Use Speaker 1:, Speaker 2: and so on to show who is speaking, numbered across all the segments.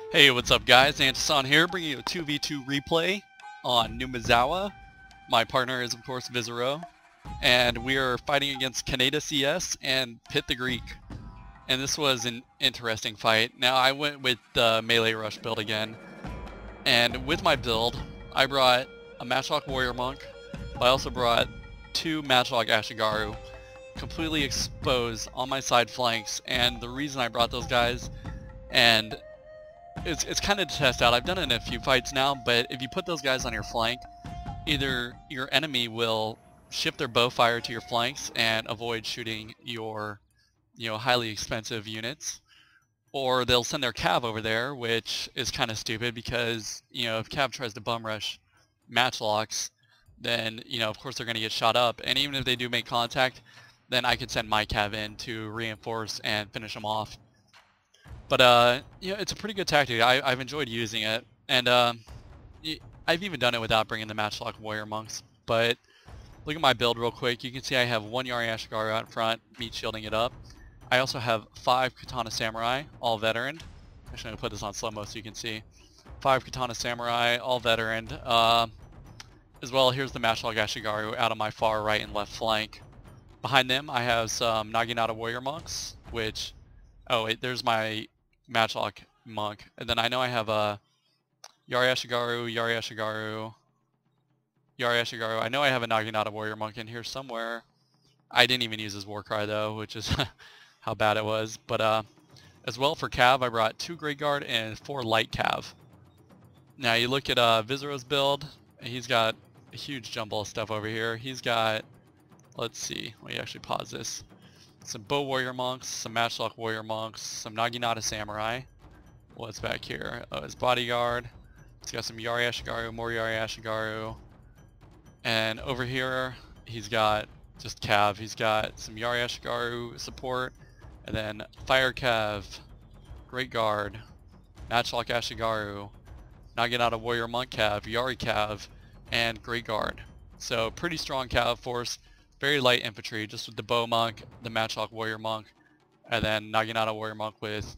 Speaker 1: Hey, what's up guys? Antisan here, bringing you a 2v2 replay on Numazawa. My partner is of course Vizeroh, and we are fighting against Canada CS and Pit the Greek. And this was an interesting fight. Now I went with the melee rush build again, and with my build I brought a Matchlock Warrior Monk, but I also brought two Matchlock Ashigaru, completely exposed on my side flanks. And the reason I brought those guys, and it's kind of to test out. I've done it in a few fights now, but if you put those guys on your flank, either your enemy will shift their bow fire to your flanks and avoid shooting your, highly expensive units, or they'll send their cav over there, which is kind of stupid because, if cav tries to bum rush matchlocks, then, of course they're going to get shot up, and even if they do make contact, then I could send my cav in to reinforce and finish them off. But, it's a pretty good tactic. I've enjoyed using it, and I've even done it without bringing the Matchlock Warrior Monks. But look at my build real quick. You can see I have one Yari Ashigaru out in front, meat shielding it up. I also have 5 Katana Samurai, all veteran. Actually, I'm going to put this on slow-mo so you can see. 5 Katana Samurai, all veteran. As well, here's the Matchlock Ashigaru out on my far right and left flank. Behind them, I have some Naginata Warrior Monks, which... Oh, wait, there's my Matchlock Monk. And then I know I have a Yari Ashigaru, Yari Ashigaru, Yari Ashigaru. I know I have a Naginata Warrior Monk in here somewhere. I didn't even use his war cry though, which is how bad it was. But as well for Cav, I brought 2 Great Guard and 4 Light Cav. Now you look at Vizeroh's build, he's got a huge jumble of stuff over here. He's got, let's see, let me actually pause this. Some Bow Warrior Monks, some Matchlock Warrior Monks, some Naginata Samurai. What's back here? Oh, his Bodyguard. He's got some Yari Ashigaru, more Yari Ashigaru. And over here, he's got just Cav. He's got some Yari Ashigaru support, and then Fire Cav, Great Guard, Matchlock Ashigaru, Naginata Warrior Monk Cav, Yari Cav, and Great Guard. So pretty strong Cav force. Very light infantry, just with the Bow Monk, the Matchlock Warrior Monk, and then Naginata Warrior Monk with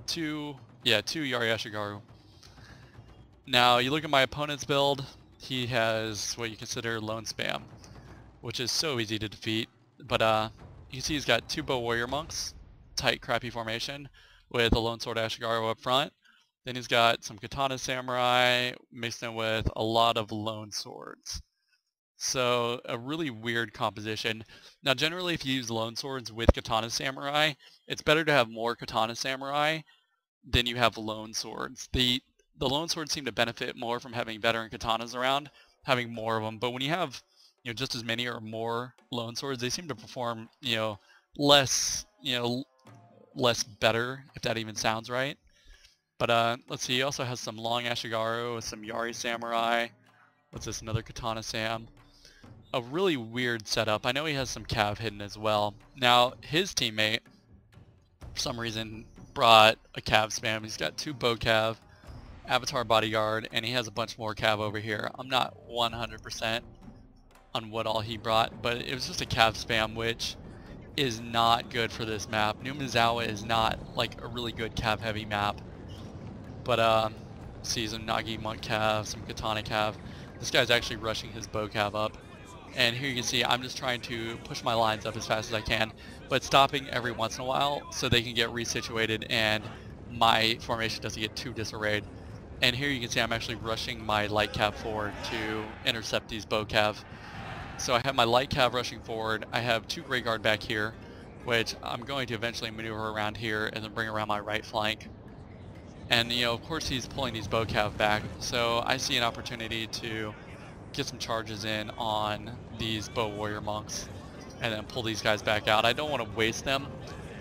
Speaker 1: two Yari Ashigaru. Now, you look at my opponent's build, he has what you consider lone spam, which is so easy to defeat. But you see he's got 2 Bow Warrior Monks, tight, crappy formation, with a Lone Sword Ashigaru up front. Then he's got some Katana Samurai, mixed in with a lot of Lone Swords. So a really weird composition. Now generally if you use Lone Swords with Katana Samurai, it's better to have more Katana Samurai than you have Lone Swords. The Lone Swords seem to benefit more from having veteran Katanas around, having more of them. But when you have just as many or more Lone Swords, they seem to perform less less better, if that even sounds right. But let's see, he also has some Long Ashigaru, some Yari Samurai. What's this, another Katana Sam? A really weird setup. I know he has some Cav hidden as well. Now, his teammate, for some reason, brought a Cav spam. He's got 2 Bow Cav, Avatar Bodyguard, and he has a bunch more Cav over here. I'm not 100% on what all he brought, but it was just a Cav spam, which is not good for this map. Numazawa is not like a really good Cav heavy map. But see some Nagi Monk Cav, some Katana Cav. This guy's actually rushing his Bow Cav up. And here you can see I'm just trying to push my lines up as fast as I can, but stopping every once in a while so they can get resituated and my formation doesn't get too disarrayed. And here you can see I'm actually rushing my Light Cav forward to intercept these Bow Cav. So I have my Light Cav rushing forward. I have 2 Great Guard back here, which I'm going to eventually maneuver around here and then bring around my right flank. And of course he's pulling these Bow Cav back, so I see an opportunity to get some charges in on these Bow Warrior Monks and then pull these guys back out. I don't want to waste them,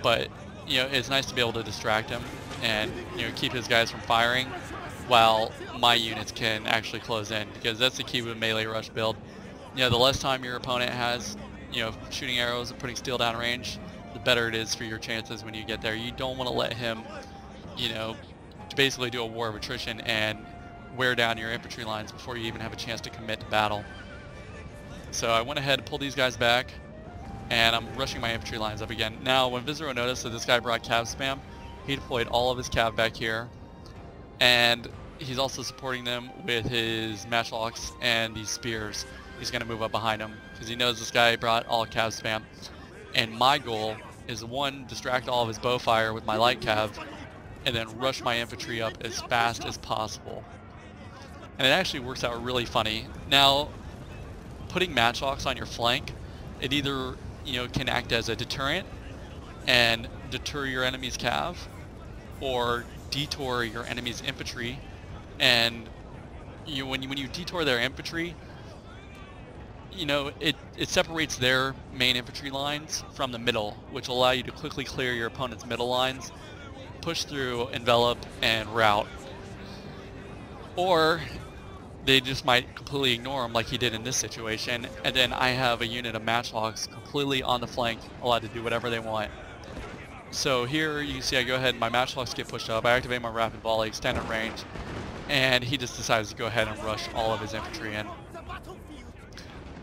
Speaker 1: but it's nice to be able to distract him and keep his guys from firing while my units can actually close in, because that's the key with a melee rush build. The less time your opponent has shooting arrows and putting steel down range, the better it is for your chances when you get there. You don't want to let him basically do a war of attrition and wear down your infantry lines before you even have a chance to commit to battle. So I went ahead and pulled these guys back, and I'm rushing my infantry lines up again. Now when Vizeroh noticed that this guy brought Cav spam, he deployed all of his Cav back here, and he's also supporting them with his matchlocks and these spears. He's going to move up behind him because he knows this guy brought all cav spam. And my goal is, one, distract all of his bow fire with my light cav, and then rush my infantry up as fast as possible. And it actually works out really funny. Now, putting matchlocks on your flank, it either, can act as a deterrent and deter your enemy's cav, or detour your enemy's infantry. And when you detour their infantry, it separates their main infantry lines from the middle, which will allow you to quickly clear your opponent's middle lines, push through, envelop, and rout. Or they just might completely ignore him like he did in this situation, and then I have a unit of matchlocks completely on the flank, allowed to do whatever they want. So here you can see I go ahead and my matchlocks get pushed up, I activate my rapid volley, extend in range, and he just decides to go ahead and rush all of his infantry in.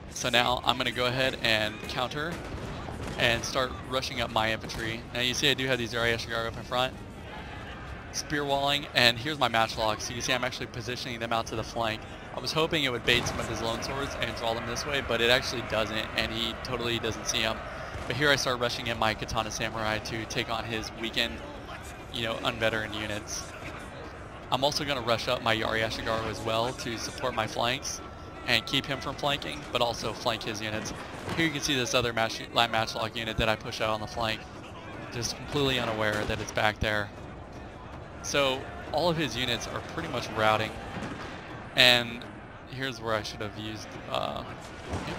Speaker 1: So now I'm going to go ahead and counter and start rushing up my infantry. Now you see I do have these Yashigaru up in front, spear walling, and here's my matchlocks. So you see I'm actually positioning them out to the flank. I was hoping it would bait some of his lone swords and draw them this way, but it actually doesn't, and he totally doesn't see them. But here I start rushing in my Katana Samurai to take on his weakened, unveteran units. I'm also going to rush up my Yashigaru as well to support my flanks and keep him from flanking, but also flank his units. Here you can see this other light matchlock unit that I push out on the flank, just completely unaware that it's back there. So all of his units are pretty much routing, and here's where I should have used,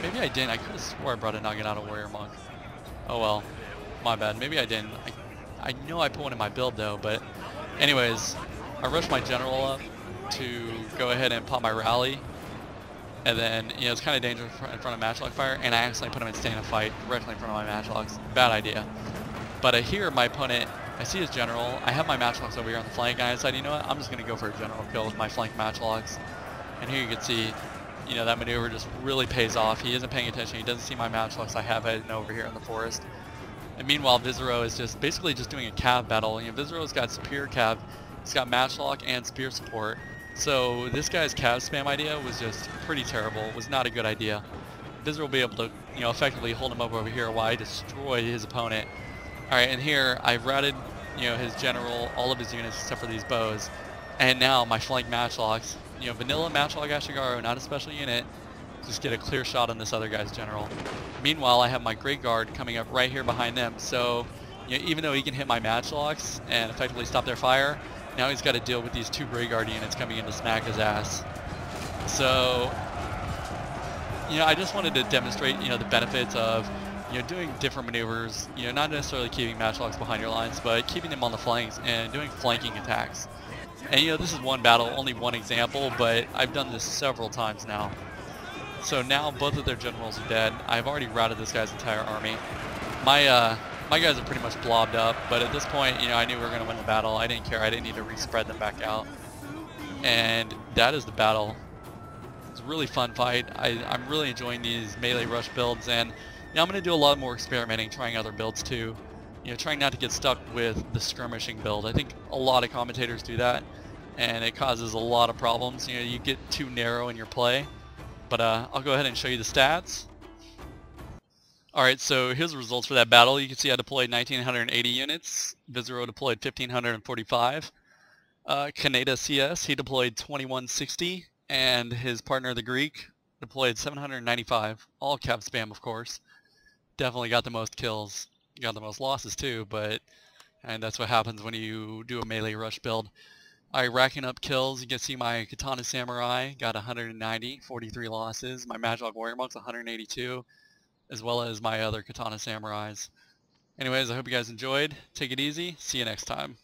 Speaker 1: maybe I didn't. I could have swore I brought a Naginata Warrior Monk. Oh well, my bad. Maybe I didn't. I know I put one in my build though, but anyways, I rushed my general up to go ahead and pop my rally, and then it's kind of dangerous in front of matchlock fire, and I accidentally put him in stand and fight directly in front of my matchlocks. Bad idea. But here my opponent, I see his general, I have my matchlocks over here on the flank, and I decided, you know what, I'm just going to go for a general kill with my flank matchlocks. And here you can see, that maneuver just really pays off. He isn't paying attention, he doesn't see my matchlocks I have hidden over here in the forest. And meanwhile, Vizeroh is just basically just doing a cav battle. Vizeroh's got superior cav, he's got matchlock and spear support. So this guy's cav spam idea was just pretty terrible, was not a good idea. Vizeroh will be able to, effectively hold him up over here while I destroy his opponent. Alright, and here I've routed, his general, all of his units except for these bows. And now my flank matchlocks, vanilla matchlock Ashigaru, not a special unit, just get a clear shot on this other guy's general. Meanwhile, I have my Great Guard coming up right here behind them, so even though he can hit my matchlocks and effectively stop their fire, now he's got to deal with these two Great Guard units coming in to smack his ass. So, I just wanted to demonstrate, the benefits of doing different maneuvers, not necessarily keeping matchlocks behind your lines, but keeping them on the flanks and doing flanking attacks. And this is one battle, only one example, but I've done this several times now. So now both of their generals are dead. I've already routed this guy's entire army. My guys are pretty much blobbed up, but at this point, I knew we were going to win the battle. I didn't care. I didn't need to re-spread them back out. And that is the battle. It's a really fun fight. I'm really enjoying these melee rush builds, and I'm going to do a lot more experimenting, trying other builds too. Trying not to get stuck with the skirmishing build. I think a lot of commentators do that, and it causes a lot of problems. You get too narrow in your play. But I'll go ahead and show you the stats. Alright, so here's the results for that battle. You can see I deployed 1,980 units. Vizeroh deployed 1,545. Kaneda CS, he deployed 2,160. And his partner, the Greek, deployed 795. All cav spam, of course. Definitely got the most kills. Got the most losses too, and that's what happens when you do a melee rush build. Alright, racking up kills. You can see my Katana Samurai got 190, 43 losses. My Matchlock Warrior Monk's 182, as well as my other Katana Samurais. Anyways, I hope you guys enjoyed. Take it easy. See you next time.